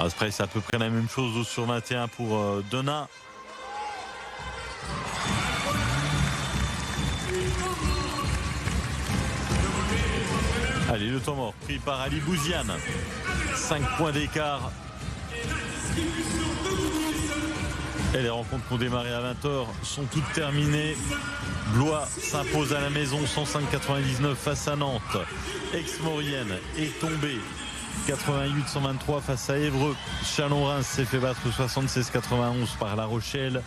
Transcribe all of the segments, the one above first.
Après, c'est à peu près la même chose, 12 sur 21 pour Donat. Allez, le temps mort pris par Ali Bouziane. 5 points d'écart. Et les rencontres qui ont démarré à 20h sont toutes terminées. Blois s'impose à la maison 105-99 face à Nantes. Aix-Maurienne est tombée 88-123 face à Évreux. Chalon-Reims s'est fait battre 76-91 par La Rochelle.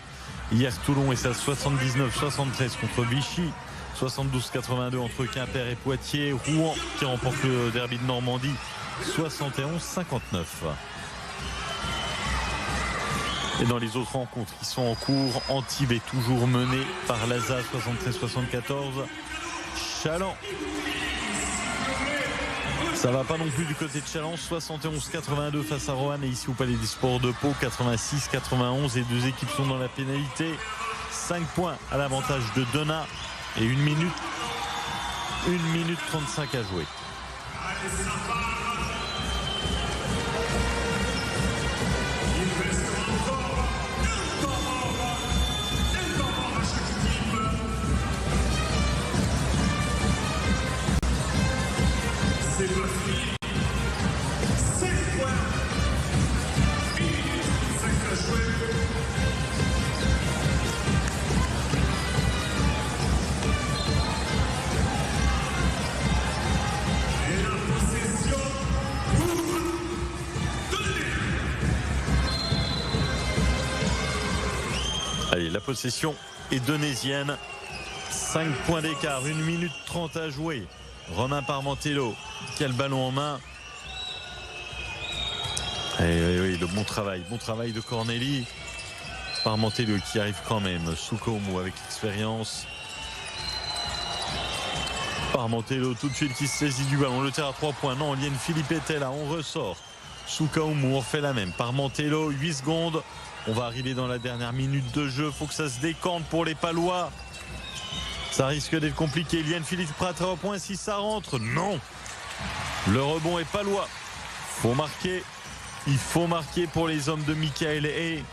Hier, Toulon est à 79-73 contre Vichy. 72-82 entre Quimper et Poitiers. Rouen qui remporte le derby de Normandie 71-59. Et dans les autres rencontres qui sont en cours, Antibes est toujours mené par l'ASA 73-74. Challans, ça va pas non plus du côté de Challans, 71-82 face à Roanne et ici au Palais des Sports de Pau, 86-91. Les deux équipes sont dans la pénalité. 5 points à l'avantage de Donat et 1 minute 35 à jouer. Allez, la possession est donésienne. 5 points d'écart, 1 minute 30 à jouer. Romain Parmentello qui a le ballon en main. Et oui, le bon travail de Cornélie. Parmentello qui arrive quand même. Soukoumu avec l'expérience. Parmentello tout de suite qui se saisit du ballon. Le tir à 3 points. Non, Liane Philippe était là. On ressort. Soukoumu, on fait la même. Parmentello, 8 secondes. On va arriver dans la dernière minute de jeu. Faut que ça se décante pour les Palois. Ça risque d'être compliqué. Liane Philippe prête à 3 points. Si ça rentre, non. Le rebond est Palois. Faut marquer. Il faut marquer pour les hommes de Michael Hay.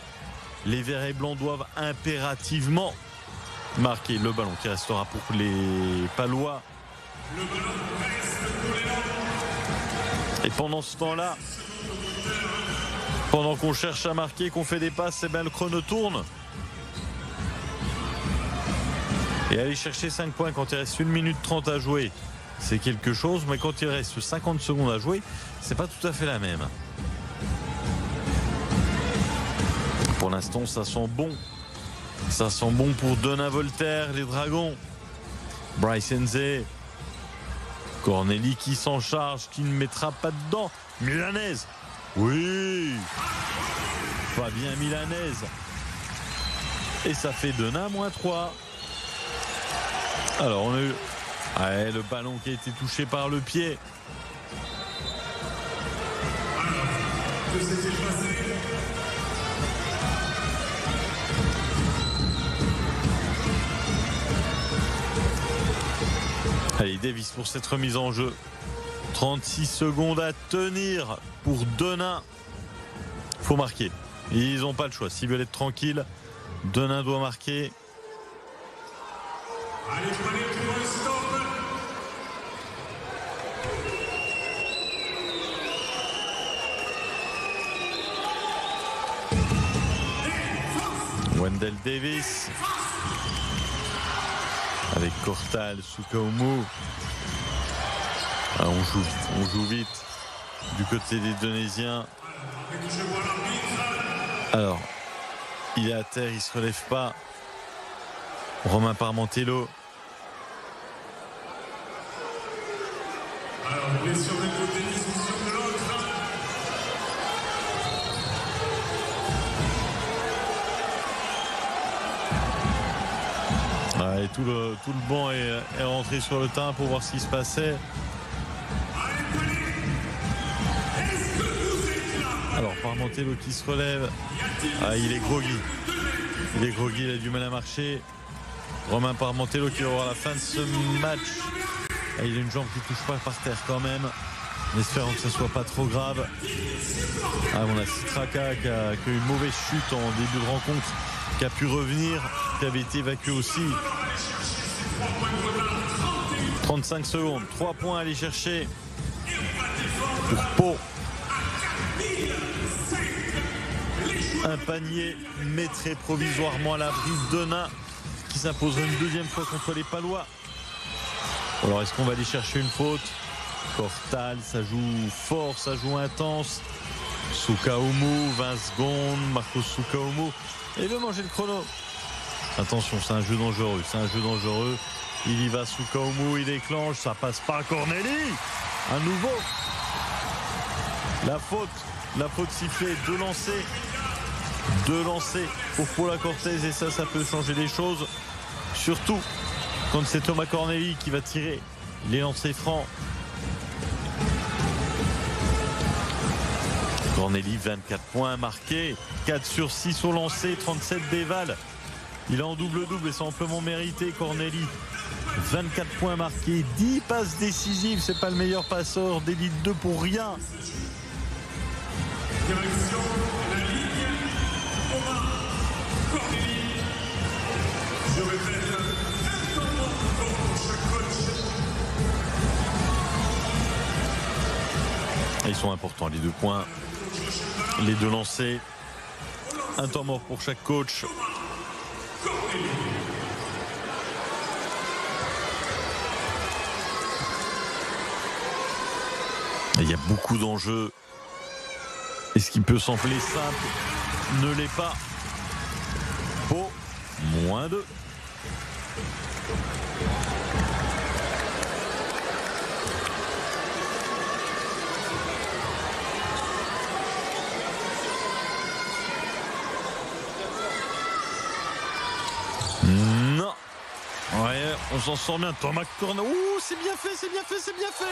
Les verts et blancs doivent impérativement marquer. Le ballon qui restera pour les Palois. Et pendant ce temps-là, pendant qu'on cherche à marquer, qu'on fait des passes, eh bien le chrono tourne. Et aller chercher 5 points quand il reste 1 minute 30 à jouer, c'est quelque chose. Mais quand il reste 50 secondes à jouer, c'est pas tout à fait la même. Pour l'instant, ça sent bon. Ça sent bon pour Donat Voltaire, les Dragons. Bryce Enze. Cornélie qui s'en charge, qui ne mettra pas dedans. Milanaise. Oui, Fabien Milanaise. Et ça fait Donat -3. Alors on a eu le ballon qui a été touché par le pied. Allez, Davis pour cette remise en jeu. 36 secondes à tenir pour Donat. Faut marquer. Ils n'ont pas le choix. S'ils veulent être tranquilles, Donat doit marquer. Allez, Wendell Davis avec Cortal, Soukoumu. On joue vite du côté des Donésiens. Alors, il est à terre, il se relève pas. Romain Parmentello. Alors, les sur le côté, ils sont sur de l'autre. Et tout le banc est rentré sur le terrain pour voir ce qui se passait. Alors Parmentello qui se relève. Il est groggy. Il a du mal à marcher. Romain Parmentello qui va voir la fin de ce match. Il a une jambe qui ne touche pas par terre quand même. en espérant que ça soit pas trop grave. On a Citraka qui a eu une mauvaise chute en début de rencontre, qui a pu revenir, qui avait été évacué aussi. 35 secondes, 3 points à aller chercher pour Pau. Un panier mettrait provisoirement à l'abri Denain, qui s'imposerait une deuxième fois contre les Palois. Alors est-ce qu'on va aller chercher une faute? Cortal, ça joue fort, ça joue intense. Soukahomou, 20 secondes, Marcos Soukahomou. Et il veut manger le chrono. Attention, c'est un jeu dangereux, Il y va, Soukahomou, il déclenche, ça passe pas. Corneli, à nouveau. La faute sifflée, deux lancers pour Paula Cortez, et ça peut changer les choses. Surtout quand c'est Thomas Corneli qui va tirer les lancers francs. Corneli, 24 points marqués, 4 sur 6 au lancer, 37 déval. Il est en double-double et c'est amplement mérité. Corneli, 24 points marqués, 10 passes décisives. C'est pas le meilleur passeur d'élite 2 pour rien. Ils sont importants, les 2 points, les 2 lancers. Un temps mort pour chaque coach. Il y a beaucoup d'enjeux. Et ce qui peut sembler simple ne l'est pas. Pau, -2. Non. Ouais, on s'en sort bien. Thomas Corneli. Ouh, c'est bien fait.